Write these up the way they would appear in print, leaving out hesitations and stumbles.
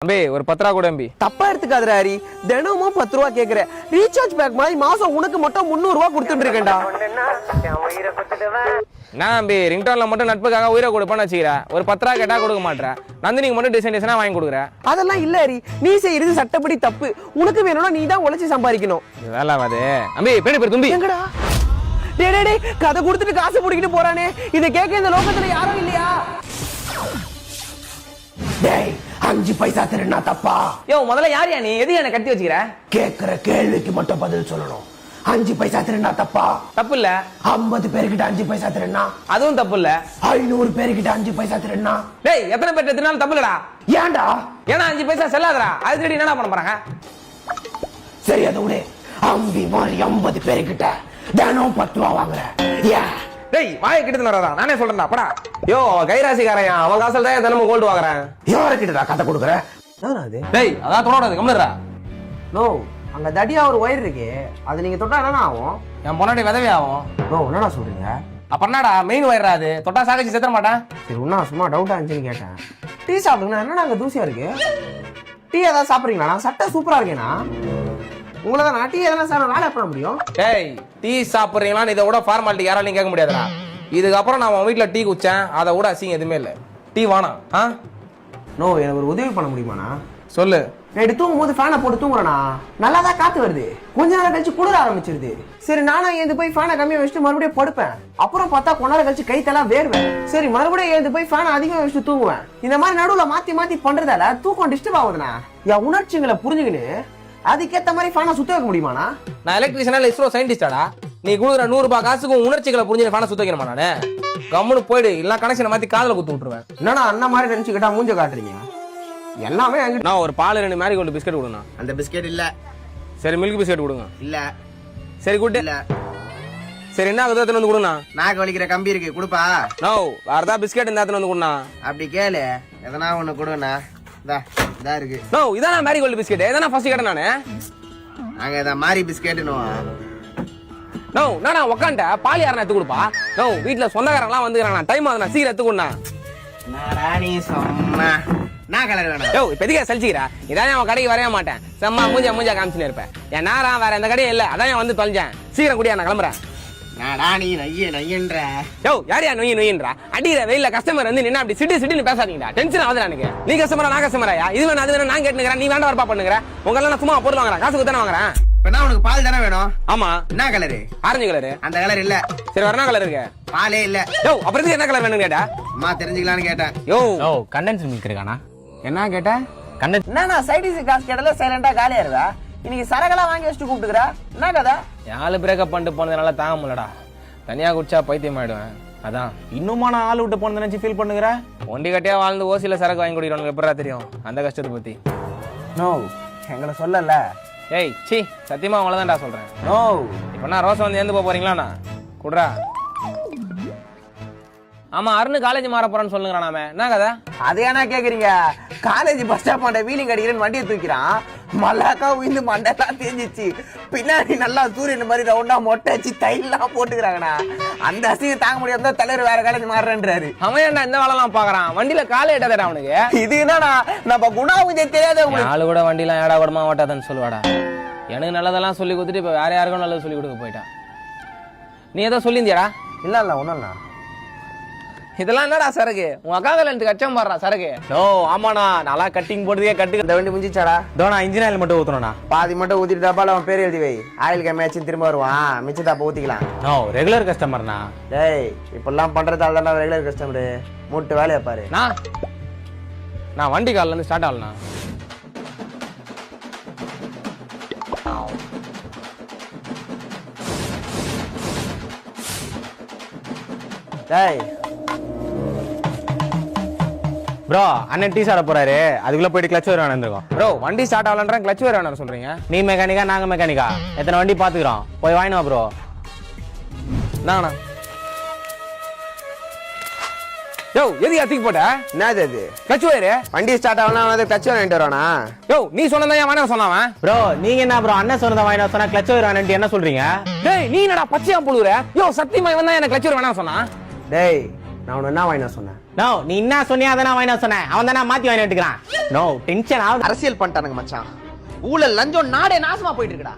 அம்பி ஒரு 10 ரூபா கூட அம்பி. தப்பா எடுத்துக்காதடா ஹரி. தினமும் 10 ரூபா கேக்குற. ரீசார்ஜ் பேக் மாதிரி மாசம் உனக்கு மட்டும் 300 ரூபா கொடுத்துட்டு இருக்கேன்டா. நான் அம்பி ரிங்டோன்ல மட்டும் நட்புக்காக உயிரை கொடுப்பேன்னு வச்சுக்கிற. ஒரு 10 ரூபா கேட்டா கொடுக்க மாட்டேற. நந்தினிக்கு மட்டும் டிசைனா வாங்கி கொடுக்குற. அதெல்லாம் இல்ல ஹரி. நீ செய்யறது சட்டப்படி தப்பு. உனக்கு வேணும்னா நீ தான் உழைச்சு சம்பாதிக்கணும். வேலை வாது அம்பி பேடி பேர் தும்பி. எங்கடா? டேய் கதை கொடுத்துட்டு காசு புடிக்கிட்டு போறானே. இத கேட்க இந்த லோகத்துல யாரும் இல்லையா? டேய் 5 பைசா திருடினா தப்பா? யோ முதல்ல யார் நீ எதுக்கு என்ன கட்டி வச்சுக்கிற? கேக்குற கேள்விக்கு மட்டும் பதில் சொல்லணும். 5 பைசா திருடினா தப்பா? தப்பு இல்ல. 50 பேர்கிட்ட 5 பைசா திருடினா அதுவும் தப்பு இல்ல. 500 பேர்கிட்ட 5 பைசா திருடினா டேய் எத்தனை பேர் திருடினாலும் தப்பு இல்லடா. ஏன்டா? ஏன்னா 5 பைசா செல்லாதடா. அது திருடி என்னடா பண்ண போறாங்க? சரி அதை விடு. அம்பி மாதிரி 50 பேர்கிட்ட தினம் 10 ரூபா வாங்குற. ஏன்? டேய் வாயை கிட்ட வராதா? நானே சொல்றேன்டா படா. யோ கைராசிக்காரையா அவன் காசுல தான் தினமும் கோல்டு வாங்குறேன். யாருக்கிட்டடா கதை கொடுக்குற? அது டேய் அதான் தொடாது கம்முறா. நோ அங்க தடியா ஒரு ஒயர் இருக்கு. அது நீங்க தொட்டா என்ன ஆகும்? என் பொன்னாடி விதவே ஆகும். நோ என்னடா சொல்றீங்க? அப்ப என்னடா மெயின் ஒயர் அது தொட்டா சாகச்சி செத்துற மாட்டேன். சரி உன்னா சும்மா டவுட்டா இருந்துச்சுன்னு கேட்டேன். டீ சாப்பிடுங்க. என்னடா அங்க தூசியா இருக்கு? டீ ஏதாவது சாப்பிடுறீங்களா? நான் சட்டை சூப்பரா இருக்கேனா? உங்களை தான் நான் டீ எதனா சாப்பிட வேலை பண்ண முடியும். டேய் டீ சாப்பிடுறீங்களான்னு இதை விட ஃபார்மாலிட்டி யாராலையும் கேட்க முடியாதுடா. இதுக்கப்புறம் நான் உன் வீட்டுல டீ குடிச்சேன் அதை விட அசிங்க எதுவுமே இல்லை. டீ வானா? நோ எனக்கு ஒரு உதவி பண்ண முடியுமாண்ணா? சொல்லு. நைட்டு தூங்கும் போது ஃபேனை போட்டு தூங்குறேண்ணா. நல்லா தான் காத்து வருது. கொஞ்ச நேரம் கழிச்சு குளிர ஆரம்பிச்சிருது. சரி நானும் எழுந்து போய் ஃபேனை கம்மியா வச்சுட்டு மறுபடியும் படுப்பேன். அப்புறம் பார்த்தா கொஞ்ச நேரம் கழிச்சு கைத்தெல்லாம் வேர்வேன். சரி மறுபடியும் எழுந்து போய் ஃபேனை அதிகமா வச்சுட்டு தூங்குவேன். இந்த மாதிரி நடுவுல மாத்தி மாத்தி பண்றதால தூக்கம் டிஸ்டர்ப் ஆகுதுண்ணா. என் உணர்ச்சிகளை புரிஞ்சுக்கின்னு அதுக்கேத்த மாதிரி ஃபேனை சுத்த வைக்க முடியுமாண்ணா? நான் எலக்ட்ரிஷியனா இஸ்ரோ சயின்டிஸ்டாடா. நீ கொடுக்குற 100 ரூபாய் காசுக்கு உணர்ச்சிகளை புரிஞ்சு ஃபேனை சுத்த வைக்கணுமா? நானு கம்முன்னு போயிடு இல்ல கனெக்ஷனை மாத்தி காதல குத்து விட்டுருவேன். என்னன்னா அந்த மாதிரி நினைச்சுக்கிட்டா மூஞ்ச காட்டுறீங்க. எல்லாமே நான் ஒரு பால் 2 மேரி கோல்டு பிஸ்கட் கொடுங்க. அந்த பிஸ்கெட் இல்ல. சரி மில்க் பிஸ்கட் கொடுங்க. இல்ல. சரி குட் இல்ல. சரி என்ன ஆகுது வந்து கொடுண்ணா. நாக்கு வலிக்கிற கம்பி இருக்கு கொடுப்பா. நோ வேற ஏதாவது பிஸ்கட் இந்த வந்து கொடுண்ணா. அப்படி கேளு எதனா ஒண்ணு கொடுங்கண்ணா. இதா இருக்கு. நோ இதான் மேரி கோல்டு பிஸ்கட். எதனா ஃபர்ஸ்ட் கேட்டேன் நானு. நாங்க இத மாரி பிஸ்கெட்னு. நோ நானா உட்காண்ட பால் யாரா எடுத்து கொடுப்பா. நோ வீட்ல சொந்தக்காரங்களாம் வந்துக்கறாங்க. டைம் ஆகுது நான் சீக்கிரம் எடுத்து கொடுண்ணா. நாடா நீ சும்மா நான் கலர் வேணும். யோ இப்ப எதுக்கு சலிச்சிக்கிறா? இதான் அவன் கடைக்கு வரவே மாட்டேன். செம்மா மூஞ்சா காமிச்சுன்னு இருப்பேன். என் நேரா வேற எந்த கடையும் இல்ல. அதான் வந்து தொலைஞ்சேன். சீக்கிரம் குடியா நான் கிளம்புறேன். நாடா நீ நையன்ற. யோ யாரையா நொய்யின்றா? அடிக்கிற வெயில கஸ்டமர் வந்து நின்னா அப்படி சிட்டின்னு பேசாதீங்கடா. டென்ஷன் ஆகுது எனக்கு. நீ கஸ்டமரா நான் கஸ்டமராயா? இது வேணும் அது வேணும் நான் கேட்டுக்கிறேன். நீ வேண்டாம் வரப்பா பண்ணுங்கிற. உங்களால நான் சும்மா பொருள் வாங்குறேன். காசு கொடுத்தானே வாங்குறேன். இப்ப நான் உனக்கு பால் தானே வேணும்? ஆமா. என்ன கலரு? Orange colour. அந்த கலர் இல்ல. சரி வரனா கலர் இருக்கு. பாலே இல்ல. யோ அப்புறம் என்ன கலர் வேணும்னு கேட்டா? அம்மா தெரிஞ்சுக்கலாம்னு கேட்டேன். யோ கண்டென்ஸ் மில்க் இருக்கானா? என்ன கேட்ட? கண்டென்ஸ் என்னண்ணா சைடிஸ் காசு கேட்டால சைலண்டா காலியா இருக்கா? இன்னைக்கு சரகெல்லாம் வாங்கி வச்சுட்டு கூப்பிட்டுக்கிறா. என்ன கதை? யாரு பிரேக்கப் பண்ணிட்டு போனதுனால தாங்க முடியலடா. தனியா குடிச்சா பைத்தியம் ஆயிடுவேன். அதான் இன்னுமா நான் ஆள் விட்டு போனதை நினைச்சு ஃபீல் பண்ணுகிற? ஒண்டி கட்டியா வாழ்ந்து ஓசில சரக்கு வாங்கி குடிக்கிறவனுக்கு எப்படா தெரியும் அந்த கஷ்டத்தை பத்தி? நோ எங்களை சொல்லல. ஏய் சி சத்தியமா அவங்களதான்டா சொல்றேன். நோ இப்ப நான் ரோசா வந்து ஏந்து போறீங்களாண்ணா? குடுறா. ஆமா அருண் காலேஜ் மாற போறான்னு சொல்லுங்க. நாம என்ன கதை? அது ஏன்னா கேக்குறீங்க? காலேஜ் பஸ் ஸ்டாப் மாட்ட வீலிங் அடிக்கிறேன்னு வண்டியை தூக்கிறான். மல்லாக்கா உயிந்து மண்டெல்லாம் தேஞ்சிச்சு. பின்னாடி நல்லா சூரியன் மாதிரி ரவுண்டா மொட்டை வச்சு தைலாம் போட்டுக்கிறாங்கண்ணா. அந்த அசிங்க தாங்க முடியாம தலைவர் வேற காலேஜ் மாறுறேன்றாரு. அவன் ஏன்டா இந்த வேலைலாம் பாக்குறான்? வண்டியில காலை எட்டாதடா அவனுக்கு. இது என்னன்னா நம்ம குணா கொஞ்சம் தெரியாத ஆளு கூட வண்டிலாம் ஏடா கூடமா ஓட்டாதன்னு சொல்லுவாடா. எனக்கு நல்லதெல்லாம் சொல்லி கொடுத்துட்டு இப்ப வேற யாருக்கும் நல்லது சொல்லி கொடுக்க போயிட்டான். நீ ஏதோ சொல்லியிருந்தியாடா? இல்ல ஒண்ணும்ண்ணா. இதெல்லாம் என்னடா சரக்கு? உங்க அக்கா கல்யாணத்துக்கு அச்சம் பாடுறா சரக்கு. ஓ ஆமாண்ணா நல்லா கட்டிங் போடுறதே கட்டு. இந்த வண்டி முடிஞ்சிச்சாடா? தோனா இன்ஜின் ஆயில் மட்டும் ஊத்தணும்ண்ணா. பாதி மட்டும் ஊத்திட்டு டப்பால அவன் பேர் எழுதி வை. ஆயில் கம்மியாச்சும் திரும்ப வருவான். மிச்சத்தை ஊத்திக்கலாம். ஓ ரெகுலர் கஸ்டமர்ண்ணா. டேய் இப்பெல்லாம் பண்றதால தான் ரெகுலர் கஸ்டமரு. மூட்டு வேலையை பாரு. நான் வண்டி காலில இருந்து ஸ்டார்ட் ஆகலண்ணா. டேய் ப்ரோ அண்ணன் டீ சாட போறாரு. அதுக்குள்ள போயிட்டு கிளச் வேற வேணும். ப்ரோ வண்டி ஸ்டார்ட் ஆகலன்ற கிளச் வேற வேணும் சொல்றீங்க. நீ மெக்கானிக்கா நாங்க மெக்கானிக்கா? எத்தனை வண்டி பாத்துக்கிறோம். போய் வாங்கினா ப்ரோ. நானா யோ எது அத்திக்கு போட்ட? என்னது அது? கிளச் வேறு வண்டி ஸ்டார்ட் ஆகலாம் வந்து கிளச் வாங்கிட்டு வரானா? யோ நீ சொன்னதான் ஏன் வேணாம் சொன்னாவன்? ப்ரோ நீங்க என்ன ப்ரோ அண்ணன் சொன்னதை வாங்கினா சொன்னா கிளச் வேற வேணும்னு என்ன சொல்றீங்க? டேய் நீ என்னடா பச்சையா புழுகுற? யோ சத்தியமா இவன் தான் எனக்கு கிளச் வேற வேணாம் சொன்னா. டேய் நான் உன்ன என்ன வாங்கினா சொன்னேன்? நோ நீ என்ன சொன்னியா அதை நான் வாங்கி சொன்னேன் அவன் தானே மாத்தி வாங்கி விட்டுக்கிறான் நோ டென்ஷன் ஆகுது அரசியல் பண்ணிட்டானுங்க மச்சான். ஊழல் லஞ்சம் நாடே நாசமா போயிட்டு இருக்குடா.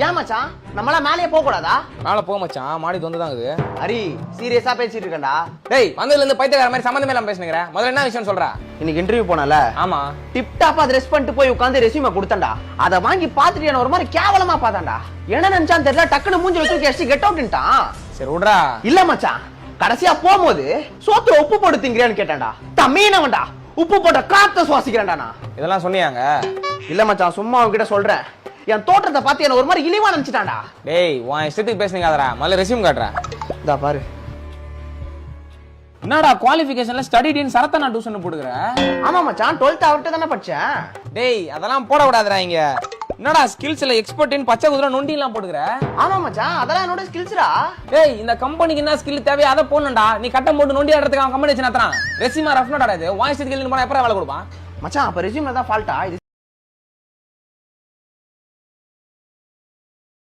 ஏன் மச்சான் நம்மளா மேலேயே போக கூடாதா? மேல போ மச்சான், மாடி தொந்துதாங்குது. ஹரி சீரியஸா பேசிட்டு இருக்கேன்டா. டேய் வந்ததுல இருந்து பைத்தியக்கார மாதிரி சம்பந்தமே இல்லாம பேசுனீங்க. முதல்ல என்ன விஷயம் சொல்றா? இன்னைக்கு இன்டர்வியூ போனல, ஆமா டிப் டாப்பா ட்ரெஸ் பண்ணிட்டு போய் உட்கார்ந்து ரெஸ்யூமை கொடுத்தேன்டா. அதை வாங்கி பாத்துட்டு என்ன ஒரு மாதிரி கேவலமா பார்த்தான்டா. என்ன நினைச்சான்னு தெரியல, டக்குனு மூஞ்சில தூக்கி அடிச்சு கெட் அவுட்ன்ட்டான். சரி விடுறா. இல்ல மச்சான், கடைசியா போகும்போது சோத்துல உப்பு போட்டு திங்கிறேன்னு கேட்டான்டா. மீனவன்டா, உப்பு போட்ட காத்த சுவாசிக்கிறேன்டா நான். இதெல்லாம் சொன்னியாங்க? இல்ல மச்சான், சும்மா அவன்கிட்ட சொல்றேன். என் தோற்றத்தை பார்த்து என்ன ஒரு மாதிரி இழிவா நினைச்சிட்டான்டா. டேய் உன் இஷ்டத்துக்கு பேசுனீங்கடா. முதல்ல ரெஸ்யூம் காட்டுறா. இதா பாரு. என்னடா குவாலிஃபிகேஷன்ல ஸ்டடிடின்னு சரத்தனா டியூஷன் போடுற? ஆமா மச்சான், 12th அவர்கிட்ட தானே படிச்சேன். டேய் அதெல்லாம் போட விடாதடா இங்க. என்னடா ஸ்கில்ஸ்ல எக்ஸ்பர்ட்னு பச்சை குதிரை நொண்டி எல்லாம் போடுற? ஆமா மச்சான், அதெல்லாம் என்னோட ஸ்கில்ஸ்டா. டேய் இந்த கம்பெனிக்கு என்ன ஸ்கில் தேவையோ அதை போடணும்டா. நீ கட்டம் போட்டு நொண்டி ஆடுறதுக்கு அவன் கம்பெனி வச்சு நடத்துறான். ரெஸ்யூமா ரஃப் நோட் ஆடாது. வாய்ஸ் ஸ்கில் போனா எப்பறம் வேலை கொடுப்பான்? மச்சான் அப்ப ரெஸ்யூம்ல தான் ஃபால்ட்டா?